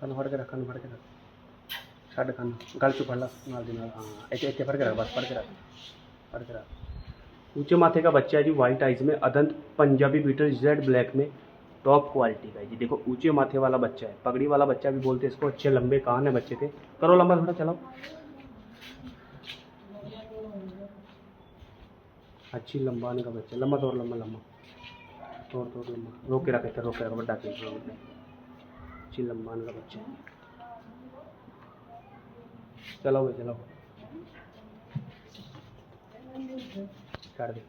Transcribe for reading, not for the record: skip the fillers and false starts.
खाना फड़ के रख, खाना फड़ के रख, छड़ खाना गल चु फड़ ला नाल दी नाल। हाँ इतने फड़ के रख, बस फड़ के रख, फड़ के रख। ऊंचे माथे का बच्चा है जी, वाइट आइज में, अदंत पंजाबी बीटल जेड ब्लैक में, टॉप क्वालिटी का है जी। देखो ऊंचे माथे वाला बच्चा है, पगड़ी वाला बच्चा भी बोलते हैं इसको। अच्छे लंबे कान है बच्चे के। करो लंबा थोड़ा, चलाओ। अच्छी लंबाने का बच्चा, लंबा तोड़, लंबा लंबा तोड़ तोड़ लंबा, रोक के रखे, रोक के रख, बड्डा के अच्छी लंबाने का बच्चा है। चलाओ भाई चलाओ, काट दे।